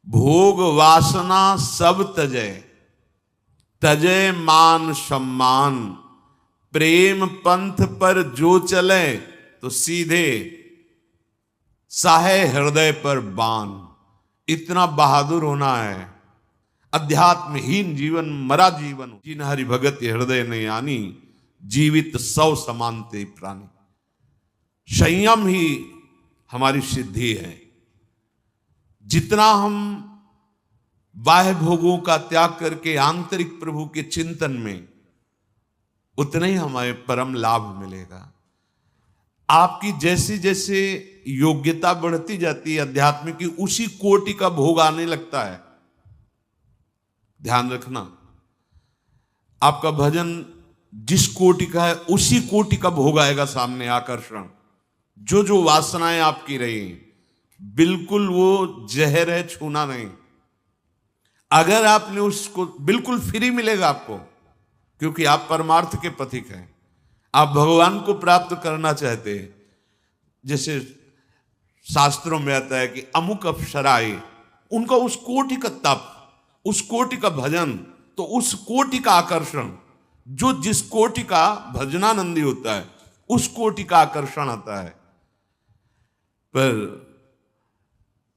भोग वासना सब तजय, तजय मान सम्मान, प्रेम पंथ पर जो चले तो सीधे साहे हृदय पर बाण। इतना बहादुर होना है। अध्यात्महीन जीवन मरा जीवन, जिन हरि भगत हृदय ने आनी, जीवित सौ समानते प्राणी। संयम ही हमारी सिद्धि है। जितना हम बाह्य भोगों का त्याग करके आंतरिक प्रभु के चिंतन में, उतना ही हमें परम लाभ मिलेगा। आपकी जैसी जैसे योग्यता बढ़ती जाती है अध्यात्म की, उसी कोटि का भोग आने लगता है। ध्यान रखना, आपका भजन जिस कोटि का है उसी कोटि का भोग आएगा सामने। आकर्षण जो जो वासनाएं आपकी रही, बिल्कुल वो जहर है, छूना नहीं। अगर आपने उसको, बिल्कुल फ्री मिलेगा आपको, क्योंकि आप परमार्थ के पथिक हैं। आप भगवान को प्राप्त करना चाहते हैं। जैसे शास्त्रों में आता है कि अमुक अप्सराए, उनका उस कोटि का तप, उस कोटि का भजन, तो उस कोटि का आकर्षण, जो जिस कोटि का भजनानंदी होता है उस कोटि का आकर्षण आता है। पर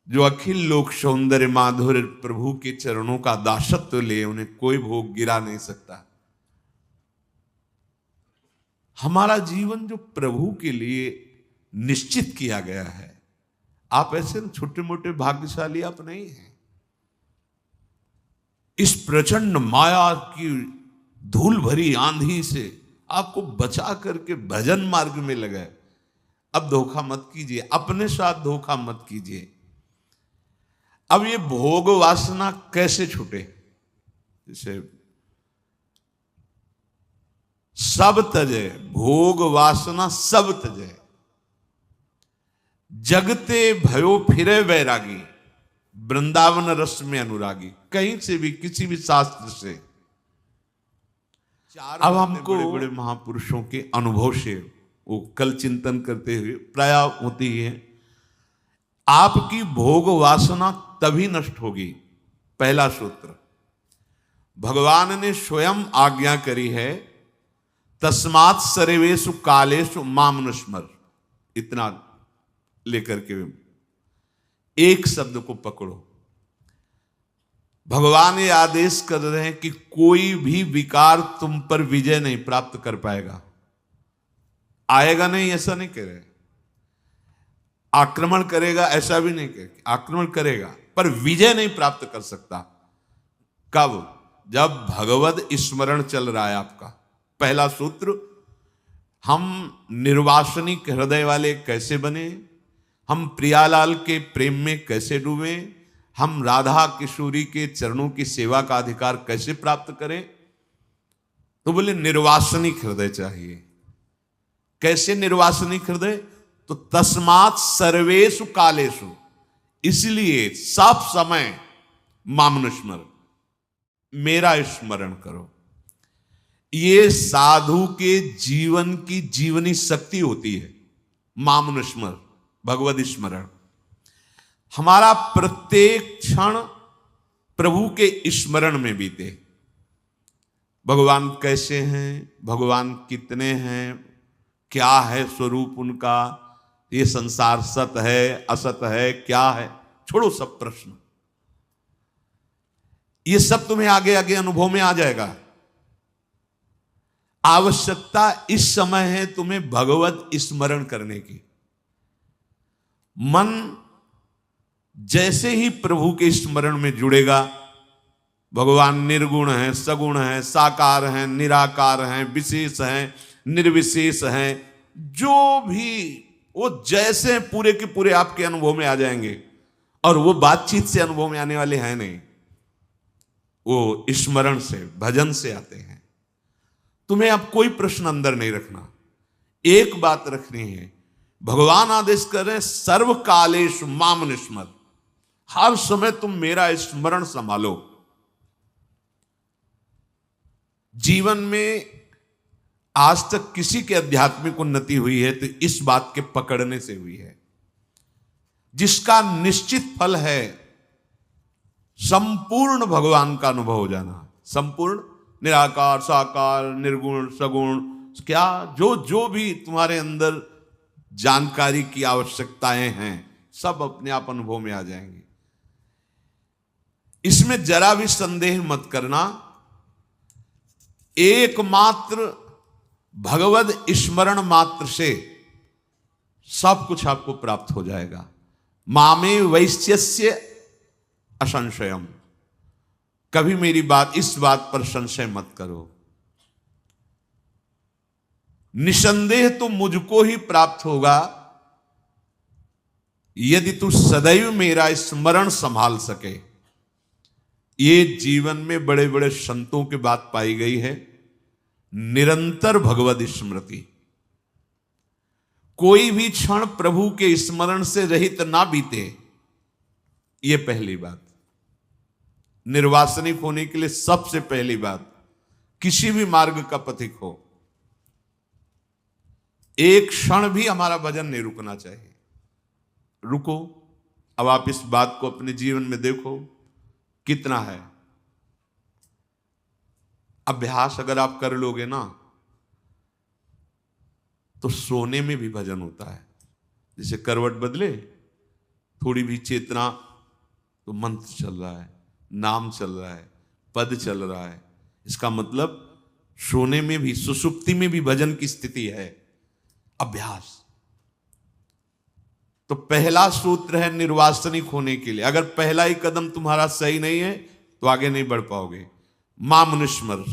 जो अखिल लोक सौंदर्य माधुर्य प्रभु के चरणों का दासत्व ले, उन्हें कोई भोग गिरा नहीं सकता। हमारा जीवन जो प्रभु के लिए निश्चित किया गया है, आप ऐसे छोटे मोटे भाग्यशाली आप नहीं हैं। इस प्रचंड माया की धूल भरी आंधी से आपको बचा करके भजन मार्ग में लगाए। अब धोखा मत कीजिए, अपने साथ धोखा मत कीजिए। अब ये भोग वासना कैसे छूटे? जैसे सब तजय, भोग वासना सब तजय, जगते भयो फिरे वैरागी, वृंदावन रस में अनुरागी। कहीं से भी, किसी भी शास्त्र से। अब हमको बड़े बड़े महापुरुषों के अनुभव से वो कल चिंतन करते हुए प्राय होती है। आपकी भोग वासना तभी नष्ट होगी। पहला सूत्र भगवान ने स्वयं आज्ञा करी है, तस्मात् सर्वेषु कालेषु माम अनुस्मर। इतना लेकर के एक शब्द को पकड़ो। भगवान ये आदेश कर रहे हैं कि कोई भी विकार तुम पर विजय नहीं प्राप्त कर पाएगा। आएगा नहीं ऐसा नहीं कह रहे, आक्रमण करेगा ऐसा भी नहीं कह, आक्रमण करेगा पर विजय नहीं प्राप्त कर सकता। कब? जब भगवद स्मरण चल रहा है आपका। पहला सूत्र, हम निर्वासनिक हृदय वाले कैसे बने, हम प्रियालाल के प्रेम में कैसे डूबे, हम राधा किशोरी के चरणों की सेवा का अधिकार कैसे प्राप्त करें। तो बोले निर्वासनिक हृदय चाहिए। कैसे निर्वासनिक हृदय? तो तस्मात् सर्वेषु कालेषु, इसलिए सब समय मामनुस्मर, मेरा स्मरण करो। ये साधु के जीवन की जीवनी शक्ति होती है। मामनुस्मर, भगवद स्मरण। हमारा प्रत्येक क्षण प्रभु के स्मरण में बीते। भगवान कैसे हैं, भगवान कितने हैं, क्या है स्वरूप उनका, ये संसार सत है असत है, क्या है, छोड़ो सब प्रश्न। ये सब तुम्हें आगे आगे अनुभव में आ जाएगा। आवश्यकता इस समय है तुम्हें भगवत स्मरण करने की। मन जैसे ही प्रभु के स्मरण में जुड़ेगा, भगवान निर्गुण है, सगुण है, साकार है, निराकार है, विशेष है, निर्विशेष है, जो भी वो जैसे पूरे के पूरे आपके अनुभव में आ जाएंगे। और वो बातचीत से अनुभव में आने वाले हैं नहीं, वो स्मरण से, भजन से आते हैं। तुम्हें अब कोई प्रश्न अंदर नहीं रखना, एक बात रखनी है, भगवान आदेश कर रहे हैं सर्व कालेषु माम अनुस्मर। हर समय तुम मेरा स्मरण संभालो। जीवन में आज तक किसी के आध्यात्मिक उन्नति हुई है तो इस बात के पकड़ने से हुई है। जिसका निश्चित फल है संपूर्ण भगवान का अनुभव हो जाना। संपूर्ण, निराकार, साकार, निर्गुण, सगुण, क्या जो जो भी तुम्हारे अंदर जानकारी की आवश्यकताएं हैं सब अपने आप अनुभव में आ जाएंगी। इसमें जरा भी संदेह मत करना, एकमात्र भगवद स्मरण मात्र से सब कुछ आपको प्राप्त हो जाएगा। मामे वैश्यस्य असंशयम, कभी मेरी बात, इस बात पर संशय मत करो। निसंदेह तो मुझको ही प्राप्त होगा यदि तू सदैव मेरा स्मरण संभाल सके। ये जीवन में बड़े बड़े संतों की बात पाई गई है, निरंतर भगवद स्मृति। कोई भी क्षण प्रभु के स्मरण से रहित ना बीते, ये पहली बात। निर्वासनिक होने के लिए सबसे पहली बात, किसी भी मार्ग का पथिक हो, एक क्षण भी हमारा भजन नहीं रुकना चाहिए। रुको, अब आप इस बात को अपने जीवन में देखो कितना है। अभ्यास अगर आप कर लोगे ना तो सोने में भी भजन होता है। जैसे करवट बदले, थोड़ी भी चेतना, तो मंत्र चल रहा है, नाम चल रहा है, पद चल रहा है। इसका मतलब सोने में भी, सुसुप्ति में भी भजन की स्थिति है। अभ्यास। तो पहला सूत्र है निर्वासनिक होने के लिए। अगर पहला ही कदम तुम्हारा सही नहीं है तो आगे नहीं बढ़ पाओगे। मामनुस्मर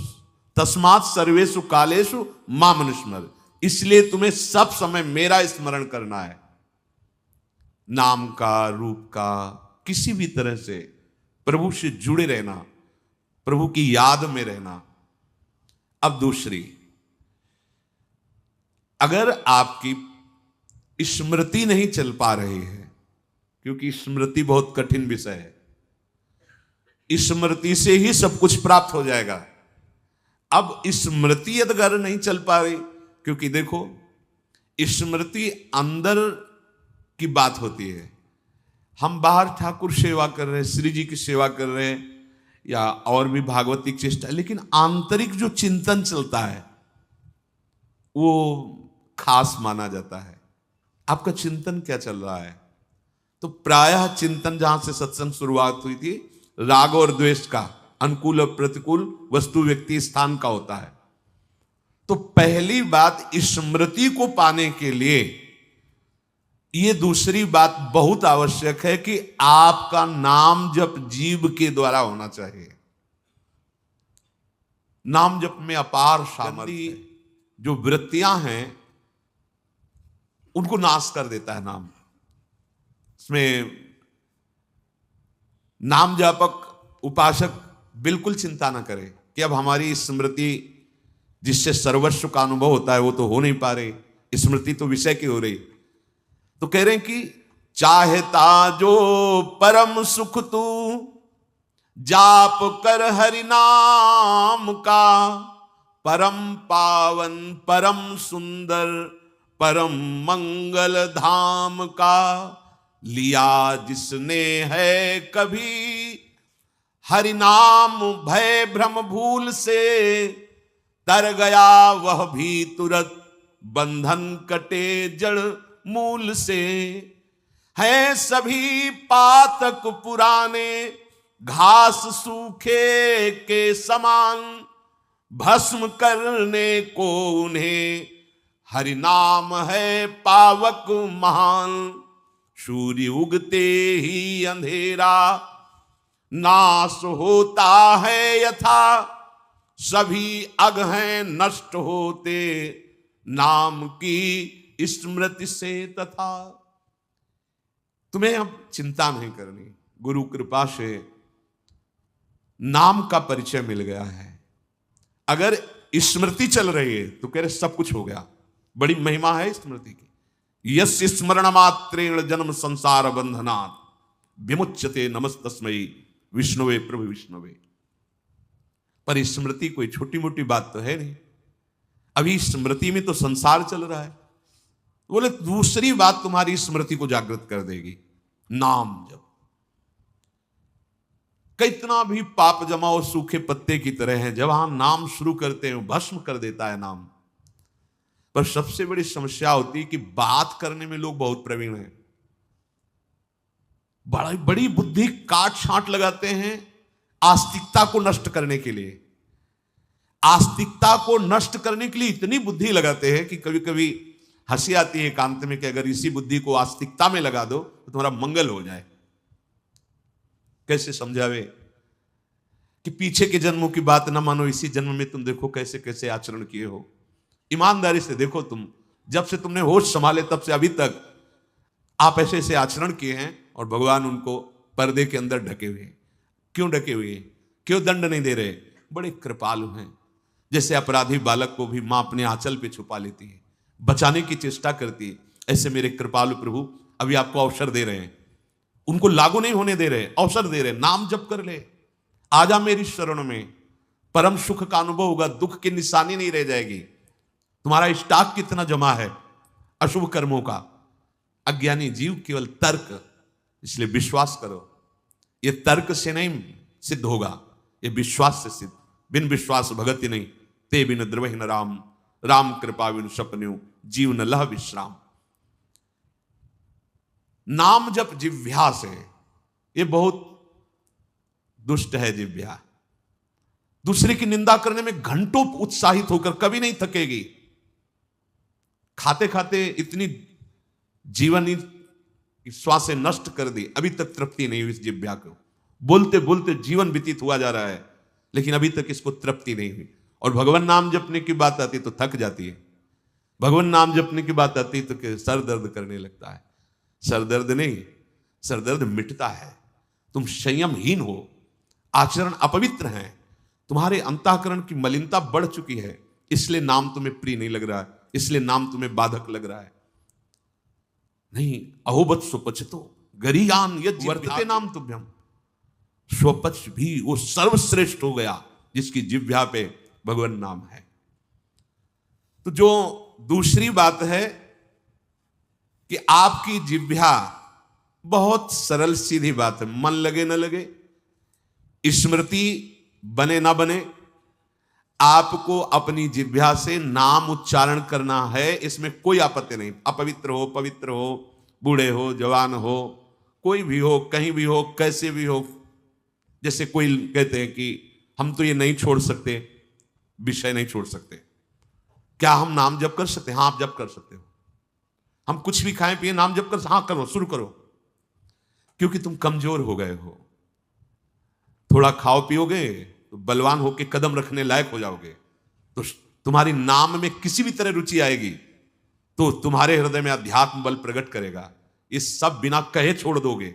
तस्मात् सर्वेषु कालेषु मामनुस्मर, इसलिए तुम्हें सब समय मेरा स्मरण करना है। नाम का, रूप का, किसी भी तरह से प्रभु से जुड़े रहना, प्रभु की याद में रहना। अब दूसरी, अगर आपकी स्मृति नहीं चल पा रही है, क्योंकि स्मृति बहुत कठिन विषय है, स्मृति से ही सब कुछ प्राप्त हो जाएगा। अब स्मृति अगर नहीं चल पा रही, क्योंकि देखो स्मृति अंदर की बात होती है। हम बाहर ठाकुर सेवा कर रहे हैं, श्री जी की सेवा कर रहे हैं, या और भी भागवतिक चेष्टा, लेकिन आंतरिक जो चिंतन चलता है वो खास माना जाता है। आपका चिंतन क्या चल रहा है? तो प्रायः चिंतन, जहां से सत्संग शुरुआत हुई थी, राग और द्वेष का, अनुकूल और प्रतिकूल, वस्तु, व्यक्ति, स्थान का होता है। तो पहली बात, स्मृति को पाने के लिए ये दूसरी बात बहुत आवश्यक है कि आपका नाम जप जीव के द्वारा होना चाहिए। नाम जप में अपार सामर्थ्य, जो वृत्तियां हैं उनको नाश कर देता है नाम। इसमें नाम जापक, उपासक बिल्कुल चिंता ना करे कि अब हमारी स्मृति जिससे सर्वस्व का अनुभव होता है वो तो हो नहीं पा रही, स्मृति तो विषय की हो रही। तो कह रहे हैं कि चाहता जो परम सुख तू जाप कर हरि नाम का, परम पावन परम सुंदर परम मंगल धाम का, लिया जिसने है कभी हरि नाम भय भ्रम भूल से, तर गया वह भी तुरत बंधन कटे जड़ मूल से। है सभी पातक पुराने घास सूखे के समान, भस्म करने को उन्हें हरि नाम है पावक महान। सूर्य उगते ही अंधेरा नाश होता है यथा, सभी अग हैं नष्ट होते नाम की स्मृति से तथा। तुम्हें अब चिंता नहीं करनी, गुरु कृपा से नाम का परिचय मिल गया है। अगर स्मृति चल रही है तो कह रहे सब कुछ हो गया। बड़ी महिमा है स्मृति की। यस्य स्मरण मात्रेण जन्म संसार बंधनात् विमुच्यते नमस्तस्मै विष्णुवे प्रभु विष्णुवे। पर स्मृति कोई छोटी मोटी बात तो है नहीं। अभी स्मृति में तो संसार चल रहा है। बोले दूसरी बात तुम्हारी स्मृति को जागृत कर देगी, नाम जप। कितना भी पाप जमा हो सूखे पत्ते की तरह है, जब हम नाम शुरू करते हैं भस्म कर देता है नाम। पर सबसे बड़ी समस्या होती है कि बात करने में लोग बहुत प्रवीण हैं, बड़ी बड़ी बुद्धि काट छांट लगाते हैं आस्तिकता को नष्ट करने के लिए। आस्तिकता को नष्ट करने के लिए इतनी बुद्धि लगाते हैं कि कभी कभी हंसी आती है एकांत में कि अगर इसी बुद्धि को आस्तिकता में लगा दो तो तुम्हारा मंगल हो जाए। कैसे समझावे कि पीछे के जन्मों की बात ना मानो, इसी जन्म में तुम देखो कैसे कैसे आचरण किए हो। ईमानदारी से देखो, तुम जब से तुमने होश संभाले तब से अभी तक आप ऐसे ऐसे आचरण किए हैं और भगवान उनको पर्दे के अंदर ढके हुए। क्यों ढके हुए? क्यों दंड नहीं दे रहे? बड़े कृपालु हैं। जैसे अपराधी बालक को भी मां अपने आंचल पे छुपा लेती है, बचाने की चेष्टा करती है, ऐसे मेरे कृपालु प्रभु अभी आपको अवसर दे रहे हैं। उनको लागू नहीं होने दे रहे, अवसर दे रहे। नाम जप कर ले, आजा मेरी शरण में, परम सुख का अनुभव होगा, दुख की निशानी नहीं रह जाएगी। तुम्हारा स्टॉक कितना जमा है अशुभ कर्मों का। अज्ञानी जीव केवल तर्क, इसलिए विश्वास करो। ये तर्क से नहीं सिद्ध होगा, ये विश्वास से सिद्ध। बिन विश्वास भगति नहीं, ते बिन द्रवहि न राम, राम कृपा बिन सपन्यु, जीव न लह विश्राम। नाम जप जिह्वा से, ये बहुत दुष्ट है जिह्वा। दूसरे की निंदा करने में घंटों उत्साहित होकर कभी नहीं थकेगी। खाते खाते इतनी जीवन श्वासें नष्ट कर दी, अभी तक तृप्ति नहीं हुई इस जिह्वा को। बोलते बोलते जीवन व्यतीत हुआ जा रहा है, लेकिन अभी तक इसको तृप्ति नहीं हुई। और भगवान नाम जपने की बात आती तो थक जाती है। भगवान नाम जपने की बात आती तो सर दर्द करने लगता है। सर दर्द नहीं, सर दर्द मिटता है। तुम संयमहीन हो, आचरण अपवित्र है, तुम्हारे अंतःकरण की मलिनता बढ़ चुकी है, इसलिए नाम तुम्हें प्रिय नहीं लग रहा है, इसलिए नाम तुम्हें बाधक लग रहा है। नहीं, अहोबत स्वपचतो गरीयान यद् वर्तते नाम तुभ्यम। स्वपच भी वो सर्वश्रेष्ठ हो गया जिसकी जिह्वा पे भगवान नाम है। तो जो दूसरी बात है कि आपकी जिह्वा बहुत सरल सीधी बात है, मन लगे ना लगे, स्मृति बने ना बने, आपको अपनी जिह्वा से नाम उच्चारण करना है, इसमें कोई आपत्ति नहीं। अपवित्र हो, पवित्र हो, बूढ़े हो, जवान हो, कोई भी हो, कहीं भी हो, कैसे भी हो। जैसे कोई कहते हैं कि हम तो ये नहीं छोड़ सकते, विषय नहीं छोड़ सकते। क्या हम नाम जप कर सकते हैं? हाँ, आप जप कर सकते हो। हम कुछ भी खाएं पिए, नाम जप कर, हाँ करो, शुरू करो। क्योंकि तुम कमजोर हो गए हो। थोड़ा खाओ पियोगे तो बलवान होके कदम रखने लायक हो जाओगे। तो तुम्हारी नाम में किसी भी तरह रुचि आएगी तो तुम्हारे हृदय में अध्यात्म बल प्रकट करेगा। ये सब बिना कहे छोड़ दोगे।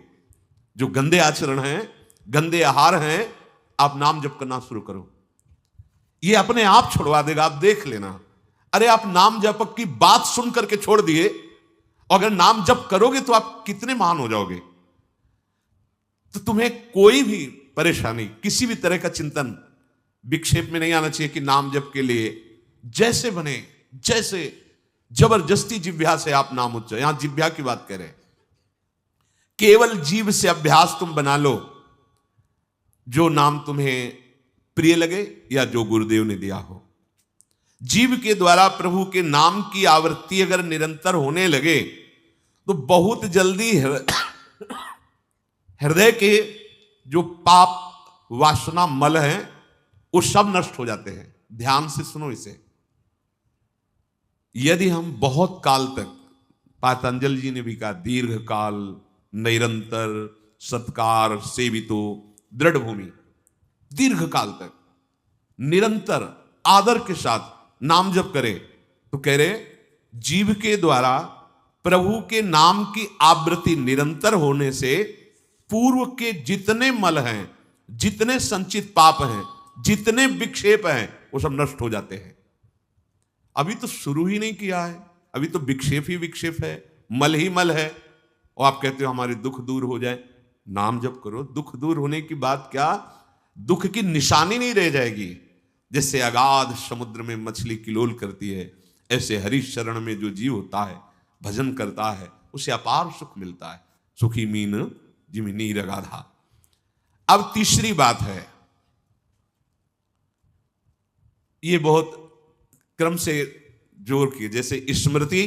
जो गंदे आचरण हैं, गंदे आहार हैं, आप नाम जप करना शुरू करो, ये अपने आप छुड़वा देगा। आप देख लेना। अरे आप नाम जप की बात सुन करके छोड़ दिए, और अगर नाम जप करोगे तो आप कितने महान हो जाओगे। तो तुम्हें कोई भी परेशानी, किसी भी तरह का चिंतन विक्षेप में नहीं आना चाहिए कि नाम जप के लिए जैसे बने, जैसे जबरदस्ती जिह्वा से आप नाम उच्चारण। यहां जिह्वा की बात कह रहे हैं, केवल जीव से अभ्यास तुम बना लो, जो नाम तुम्हें प्रिय लगे या जो गुरुदेव ने दिया हो। जीव के द्वारा प्रभु के नाम की आवृत्ति अगर निरंतर होने लगे तो बहुत जल्दी हृदय के जो पाप वासना मल हैं वो सब नष्ट हो जाते हैं। ध्यान से सुनो इसे। यदि हम बहुत काल तक, पातंजल जी ने भी कहा, दीर्घ काल निरंतर सत्कार सेवितो दृढ़ भूमि, दीर्घ काल तक निरंतर आदर के साथ नाम जप करे, तो कह रहे जीव के द्वारा प्रभु के नाम की आवृत्ति निरंतर होने से पूर्व के जितने मल हैं, जितने संचित पाप हैं, जितने विक्षेप हैं, वो सब नष्ट हो जाते हैं। अभी तो शुरू ही नहीं किया है, अभी तो विक्षेप ही विक्षेप है, मल ही मल है, और आप कहते हो हमारे दुख दूर हो जाए। नाम जप करो, दुख दूर होने की बात क्या, दुख की निशानी नहीं रह जाएगी। जैसे अगाध समुद्र में मछली किलोल करती है, ऐसे हरि शरण में जो जीव होता है, भजन करता है, उसे अपार सुख मिलता है। सुखी मीन जिमी नीर अगाधा। अब तीसरी बात है, ये बहुत क्रम से जोर की, जैसे स्मृति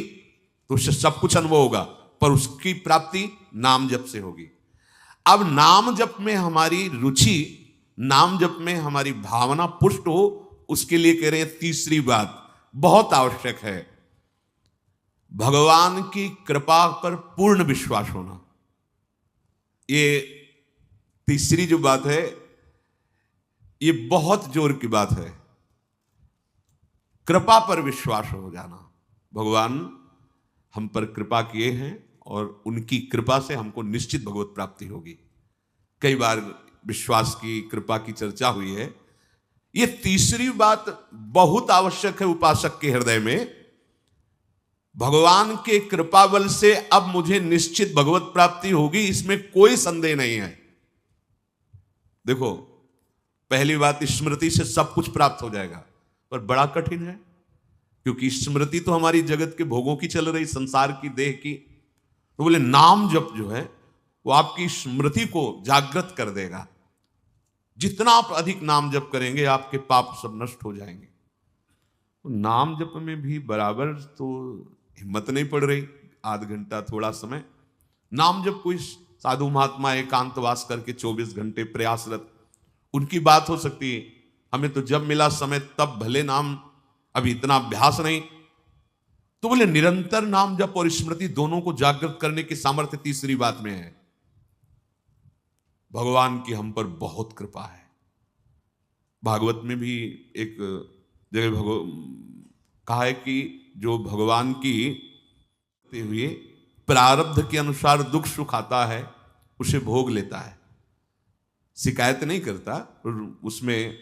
तो उससे सब कुछ अनुभव होगा, पर उसकी प्राप्ति नाम जप से होगी। अब नाम जप में हमारी रुचि, नाम जप में हमारी भावना पुष्ट हो, उसके लिए कह रहे हैं तीसरी बात बहुत आवश्यक है, भगवान की कृपा पर पूर्ण विश्वास होना। ये तीसरी जो बात है, ये बहुत जोर की बात है, कृपा पर विश्वास हो जाना। भगवान हम पर कृपा किए हैं और उनकी कृपा से हमको निश्चित भगवत प्राप्ति होगी। कई बार विश्वास की, कृपा की चर्चा हुई है। ये तीसरी बात बहुत आवश्यक है उपासक के हृदय में, भगवान के कृपा बल से अब मुझे निश्चित भगवत प्राप्ति होगी, इसमें कोई संदेह नहीं है। देखो, पहली बात, स्मृति से सब कुछ प्राप्त हो जाएगा, पर बड़ा कठिन है, क्योंकि स्मृति तो हमारी जगत के भोगों की चल रही, संसार की, देह की। तो बोले नाम जप जो है वो आपकी स्मृति को जागृत कर देगा। जितना आप अधिक नाम जप करेंगे आपके पाप सब नष्ट हो जाएंगे। तो नाम जप में भी बराबर तो हिम्मत नहीं पड़ रही, आध घंटा थोड़ा समय नाम जप, कोई साधु महात्मा एकांतवास करके 24 घंटे प्रयासरत, उनकी बात हो सकती है। हमें तो जब मिला समय तब भले नाम, अभी इतना अभ्यास नहीं। तो बोले निरंतर नाम जप और स्मृति दोनों को जागृत करने की सामर्थ्य तीसरी बात में है। भगवान की हम पर बहुत कृपा है। भागवत में भी एक जगह कहा है कि जो भगवान की हुए प्रारब्ध के अनुसार दुख सुख आता है उसे भोग लेता है, शिकायत नहीं करता, उसमें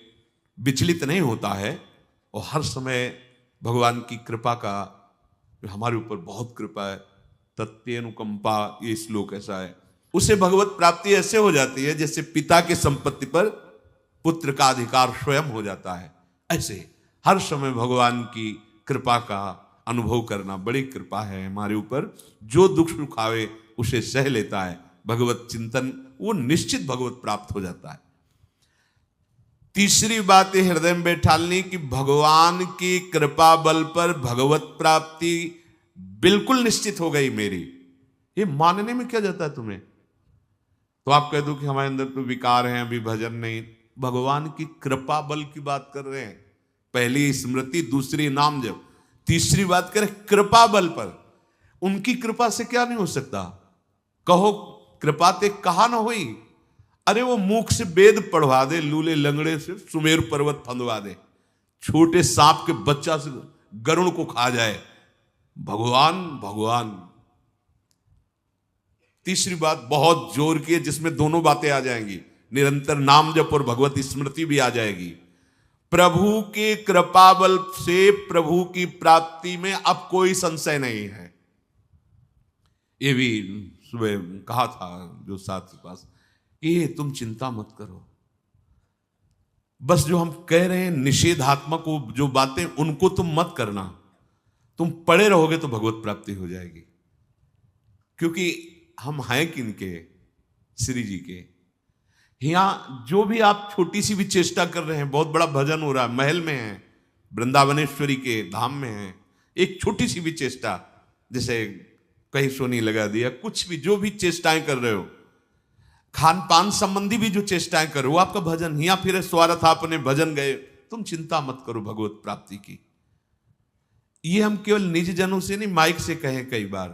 विचलित नहीं होता है, और हर समय भगवान की कृपा का, हमारे ऊपर बहुत कृपा है, तत्यनुकंपा, ये श्लोक ऐसा है। उसे भगवत प्राप्ति ऐसे हो जाती है जैसे पिता के संपत्ति पर पुत्र का अधिकार स्वयं हो जाता है। ऐसे हर समय भगवान की कृपा का अनुभव करना, बड़ी कृपा है हमारे ऊपर। जो दुख सुख आवे उसे सह लेता है, भगवत चिंतन, वो निश्चित भगवत प्राप्त हो जाता है। तीसरी बात ये हृदय में बैठालनी कि भगवान की कृपा बल पर भगवत प्राप्ति बिल्कुल निश्चित हो गई मेरी। ये मानने में क्या जाता है तुम्हें? तो आप कह दो कि हमारे अंदर तो विकार हैं, अभी भजन नहीं। भगवान की कृपा बल की बात कर रहे हैं। पहली स्मृति, दूसरी नाम जप, तीसरी बात करें कृपा बल पर। उनकी कृपा से क्या नहीं हो सकता? कहो कृपा ते कहा ना हुई। अरे वो मुख से वेद पढ़वा दे, लूले लंगड़े से सुमेर पर्वत फंदवा दे, छोटे सांप के बच्चा से गरुड़ को खा जाए, भगवान भगवान। तीसरी बात बहुत जोर की है जिसमें दोनों बातें आ जाएंगी, निरंतर नाम जप और भगवत स्मृति भी आ जाएगी। प्रभु के कृपा बल से प्रभु की प्राप्ति में अब कोई संशय नहीं है। ये भी सुबह कहा था जो साथ के पास, ये तुम चिंता मत करो, बस जो हम कह रहे हैं निषेधात्मक जो बातें उनको तुम मत करना, तुम पड़े रहोगे तो भगवत प्राप्ति हो जाएगी। क्योंकि हम हैं किनके? श्री जी के। यहां जो भी आप छोटी सी भी चेष्टा कर रहे हैं, बहुत बड़ा भजन हो रहा है, महल में है, वृंदावनेश्वरी के धाम में है, एक छोटी सी भी चेष्टा, जैसे कहीं सोनी लगा दिया, कुछ भी जो भी चेष्टाएं कर रहे हो, खान पान संबंधी भी जो चेष्टाएं करो, वो आपका भजन। या फिर स्वार्थ आपने भजन गए, तुम चिंता मत करो भगवत प्राप्ति की। ये हम केवल निज जनों से नहीं, माइक से कहें कई बार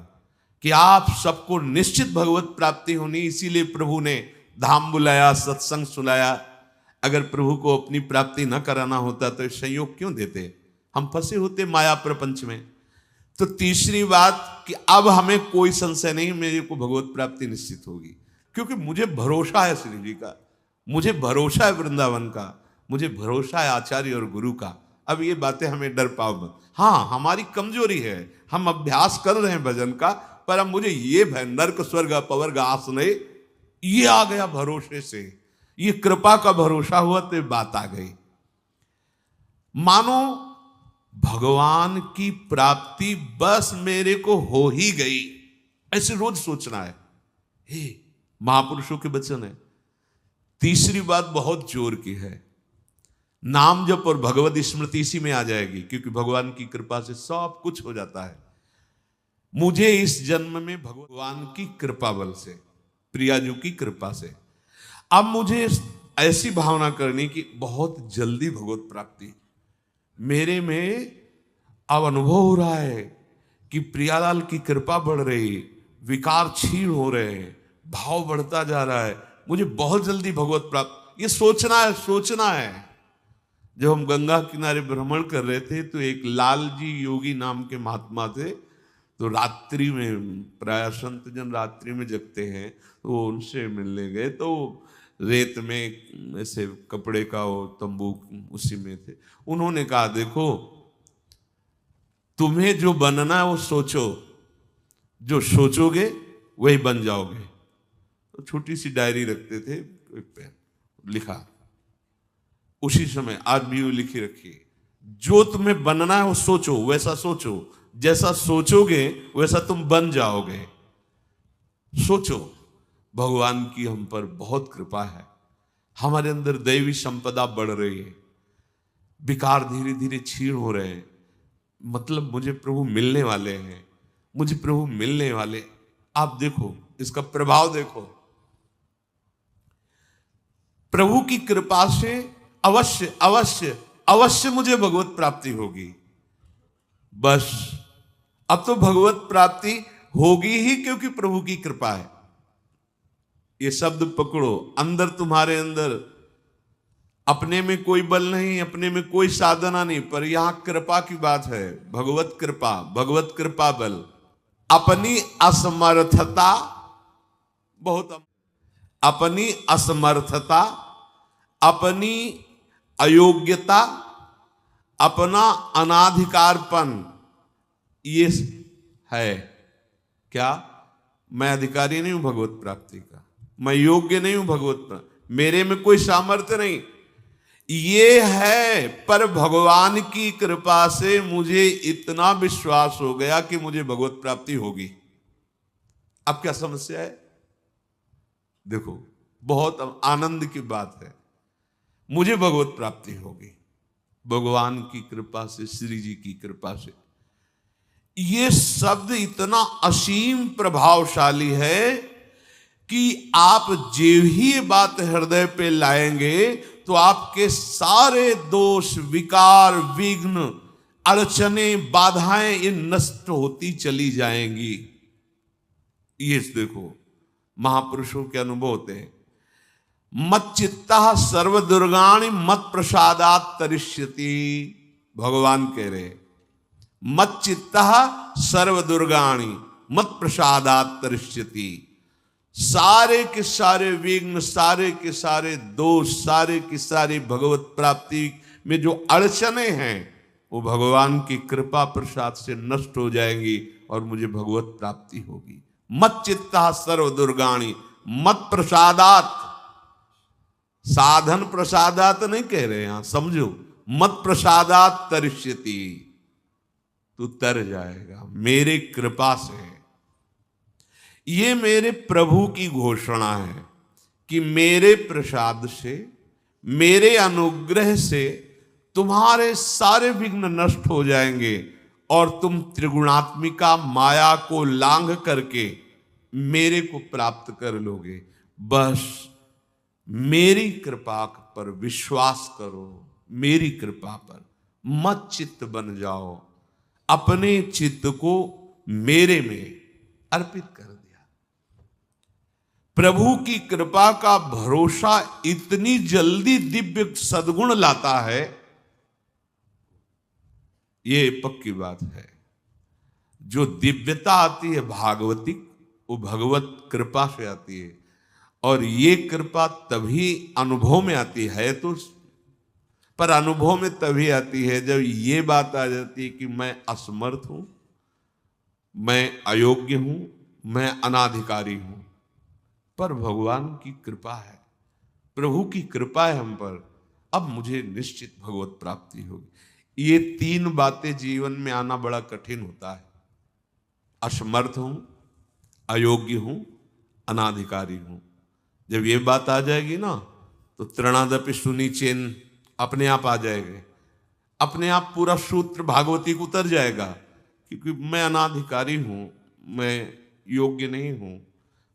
कि आप सबको निश्चित भगवत प्राप्ति होनी, इसीलिए प्रभु ने धाम बुलाया, सत्संग सुनाया। अगर प्रभु को अपनी प्राप्ति न कराना होता तो संयोग क्यों देते? हम फंसे होते माया प्रपंच में। तो तीसरी बात कि अब हमें कोई संशय नहीं, मेरे को भगवत प्राप्ति निश्चित होगी, क्योंकि मुझे भरोसा है श्री जी का, मुझे भरोसा है वृंदावन का, मुझे भरोसा है आचार्य और गुरु का। अब ये बातें हमें डर पाओ मत। हाँ, हमारी कमजोरी है, हम अभ्यास कर रहे हैं भजन का, पर अब मुझे ये भय, नर्क स्वर्ग अपवर्ग आसने, ये आ गया भरोसे से, ये कृपा का भरोसा हुआ तो बात आ गई। मानो भगवान की प्राप्ति बस मेरे को हो ही गई, ऐसे रोज सोचना है। हे महापुरुषों के वचन है, तीसरी बात बहुत जोर की है, नाम जप और भगवत स्मृति इसी में आ जाएगी, क्योंकि भगवान की कृपा से सब कुछ हो जाता है। मुझे इस जन्म में भगवान की कृपा बल से, प्रियाजू की कृपा से, अब मुझे ऐसी भावना करनी कि बहुत जल्दी भगवत प्राप्ति मेरे में अब अनुभव हो रहा है कि प्रियालाल की कृपा बढ़ रही, विकार क्षीण हो रहे हैं, भाव बढ़ता जा रहा है, मुझे बहुत जल्दी भगवत प्राप्त, ये सोचना है, सोचना है। जब हम गंगा किनारे भ्रमण कर रहे थे तो एक लाल जी योगी नाम के महात्मा थे, तो रात्रि में, प्राय संत जन रात्रि में जगते हैं, तो उनसे मिलने गए, तो रेत में ऐसे कपड़े का वो तंबू उसी में थे। उन्होंने कहा देखो तुम्हें जो बनना है वो सोचो, जो सोचोगे वही बन जाओगे। तो छोटी सी डायरी रखते थे, पेन लिखा, उसी समय आज भी वो लिखी रखी, जो तुम्हें बनना है वो सोचो, वैसा सोचो, जैसा सोचोगे वैसा तुम बन जाओगे। सोचो, भगवान की हम पर बहुत कृपा है, हमारे अंदर दैवी संपदा बढ़ रही है, विकार धीरे धीरे क्षीण हो रहे हैं, मतलब मुझे प्रभु मिलने वाले हैं, मुझे प्रभु मिलने वाले। आप देखो इसका प्रभाव देखो, प्रभु की कृपा से अवश्य अवश्य अवश्य मुझे भगवत प्राप्ति होगी। बस अब तो भगवत प्राप्ति होगी ही, क्योंकि प्रभु की कृपा है। ये शब्द पकड़ो, अंदर तुम्हारे अंदर अपने में कोई बल नहीं, अपने में कोई साधना नहीं, पर यहां कृपा की बात है, भगवत कृपा, भगवत कृपा बल। अपनी असमर्थता, बहुत अपनी असमर्थता, अपनी अयोग्यता, अपना अनाधिकारपन, ये है क्या, मैं अधिकारी नहीं हूं भगवत प्राप्ति का, मैं योग्य नहीं हूं भगवत प्राप्ति, मेरे में कोई सामर्थ्य नहीं, ये है। पर भगवान की कृपा से मुझे इतना विश्वास हो गया कि मुझे भगवत प्राप्ति होगी। अब क्या समस्या है, देखो बहुत आनंद की बात है, मुझे भगवत प्राप्ति होगी भगवान की कृपा से, श्री जी की कृपा से। ये शब्द इतना असीम प्रभावशाली है कि आप जो ही ये बात हृदय पे लाएंगे तो आपके सारे दोष, विकार, विघ्न, अड़चने, बाधाएं ये नष्ट होती चली जाएंगी। ये देखो महापुरुषों के अनुभव होते हैं, मत चित्ता सर्व दुर्गाणि मत प्रसादात तरिष्यति, भगवान कह रहे मत चित्ता सर्व दुर्गाणि मत प्रसादात तरिष्यति, सारे के सारे विघ्न, सारे के सारे दोष, सारे की सारी भगवत प्राप्ति में जो अड़चने हैं वो भगवान की कृपा प्रसाद से नष्ट हो जाएंगी और मुझे भगवत प्राप्ति होगी। मत चित्ता सर्व दुर्गाणि मत प्रसादात, साधन प्रसादात नहीं कह रहे यहां, समझो, मत प्रसादात तरिष्यति, तू तर जाएगा मेरे कृपा से। ये मेरे प्रभु की घोषणा है कि मेरे प्रसाद से, मेरे अनुग्रह से तुम्हारे सारे विघ्न नष्ट हो जाएंगे और तुम त्रिगुणात्मिका माया को लांघ करके मेरे को प्राप्त कर लोगे। बस मेरी कृपा पर विश्वास करो, मेरी कृपा पर मत चित्त बन जाओ, अपने चित्त को मेरे में अर्पित कर दिया। प्रभु की कृपा का भरोसा इतनी जल्दी दिव्य सद्गुण लाता है, ये पक्की बात है। जो दिव्यता आती है भागवतिक, वो भगवत कृपा से आती है, और ये कृपा तभी अनुभव में आती है, तो पर अनुभव में तभी आती है जब ये बात आ जाती है कि मैं असमर्थ हूं, मैं अयोग्य हूं, मैं अनाधिकारी हूं। पर भगवान की कृपा है, प्रभु की कृपा है हम पर, अब मुझे निश्चित भगवत प्राप्ति होगी। ये तीन बातें जीवन में आना बड़ा कठिन होता है, असमर्थ हूं, अयोग्य हूं, अनाधिकारी हूं। जब ये बात आ जाएगी ना तो तृणादपि सुनी चेन अपने आप आ जाएंगे, अपने आप पूरा सूत्र भागवती को उतर जाएगा, क्योंकि मैं अनाधिकारी हूं, मैं योग्य नहीं हूं।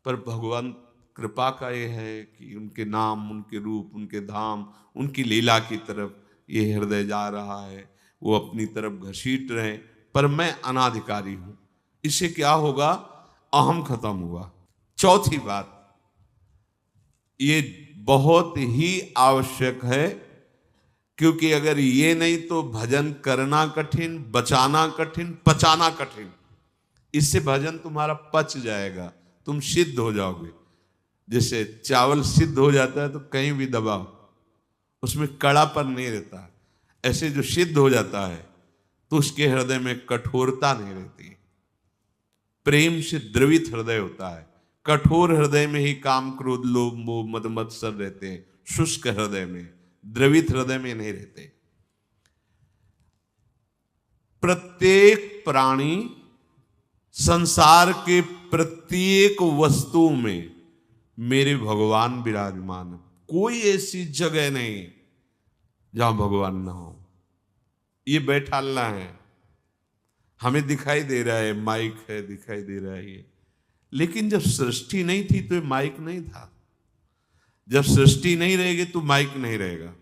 पर भगवान कृपा का ये है कि उनके नाम, उनके रूप, उनके धाम, उनकी लीला की तरफ ये हृदय जा रहा है, वो अपनी तरफ घसीट रहे, पर मैं अनाधिकारी हूं। इससे क्या होगा? अहम खत्म हुआ। चौथी बात, ये बहुत ही आवश्यक है, क्योंकि अगर ये नहीं तो भजन करना कठिन, बचाना कठिन, पचाना कठिन। इससे भजन तुम्हारा पच जाएगा, तुम सिद्ध हो जाओगे। जैसे चावल सिद्ध हो जाता है तो कहीं भी दबाओ, उसमें कड़ापन नहीं रहता। ऐसे जो सिद्ध हो जाता है तो उसके हृदय में कठोरता नहीं रहती, प्रेम से द्रवित हृदय होता है। कठोर हृदय में ही काम, क्रोध, लोभ, मोह, मद मत्सर रहते हैं। शुष्क हृदय में, द्रवित हृदय में नहीं रहते। प्रत्येक प्राणी, संसार के प्रत्येक वस्तु में मेरे भगवान विराजमान है। कोई ऐसी जगह नहीं जहां भगवान ना हो। ये बैठालना है, हमें दिखाई दे रहा है, माइक है, दिखाई दे रहा है ये, लेकिन जब सृष्टि नहीं थी तो ये माइक नहीं था। जब सृष्टि नहीं रहेगी तो माइक नहीं रहेगा।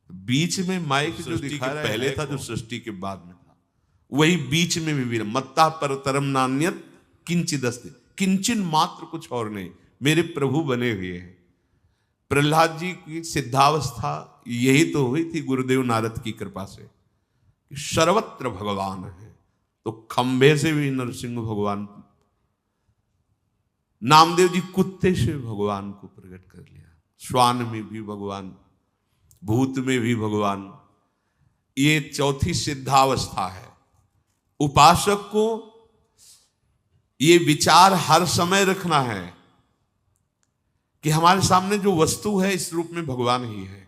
बीच में माइक जो दिखा रहा है पहले था, जो सृष्टि के बाद में था, वही बीच में भी मत्ता पर तरम नान्यत किंचित अस्ति, किंचन मात्र कुछ और नहीं, मेरे प्रभु बने हुए हैं। प्रहलाद जी की सिद्धावस्था यही तो हुई थी गुरुदेव नारद की कृपा से, कि सर्वत्र भगवान है। तो खंभे से भी नरसिंह भगवान, नामदेव जी कुत्ते से भगवान को प्रकट कर लिया, श्वान में भी भगवान, भूत में भी भगवान। ये चौथी सिद्धावस्था है। उपासक को ये विचार हर समय रखना है कि हमारे सामने जो वस्तु है इस रूप में भगवान ही है,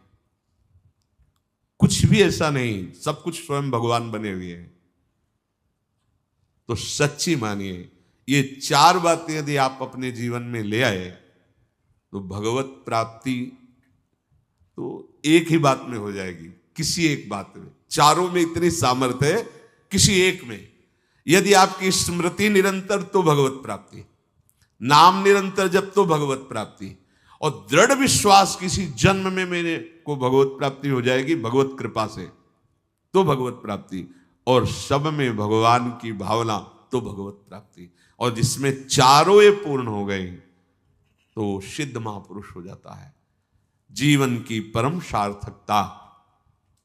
कुछ भी ऐसा नहीं, सब कुछ स्वयं भगवान बने हुए हैं। तो सच्ची मानिए, ये चार बातें यदि आप अपने जीवन में ले आए तो भगवत प्राप्ति तो एक ही बात में हो जाएगी, किसी एक बात में। चारों में इतनी सामर्थ्य है, किसी एक में यदि आपकी स्मृति निरंतर तो भगवत प्राप्ति, नाम निरंतर जब तो भगवत प्राप्ति, और दृढ़ विश्वास किसी जन्म में मेरे को भगवत प्राप्ति हो जाएगी भगवत कृपा से, तो भगवत प्राप्ति, और सब में भगवान की भावना तो भगवत प्राप्ति। और जिसमें चारों ये पूर्ण हो गए तो सिद्ध महापुरुष हो जाता है। जीवन की परम सार्थकता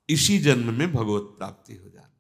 इसी जन्म में भगवत प्राप्ति हो जाती है।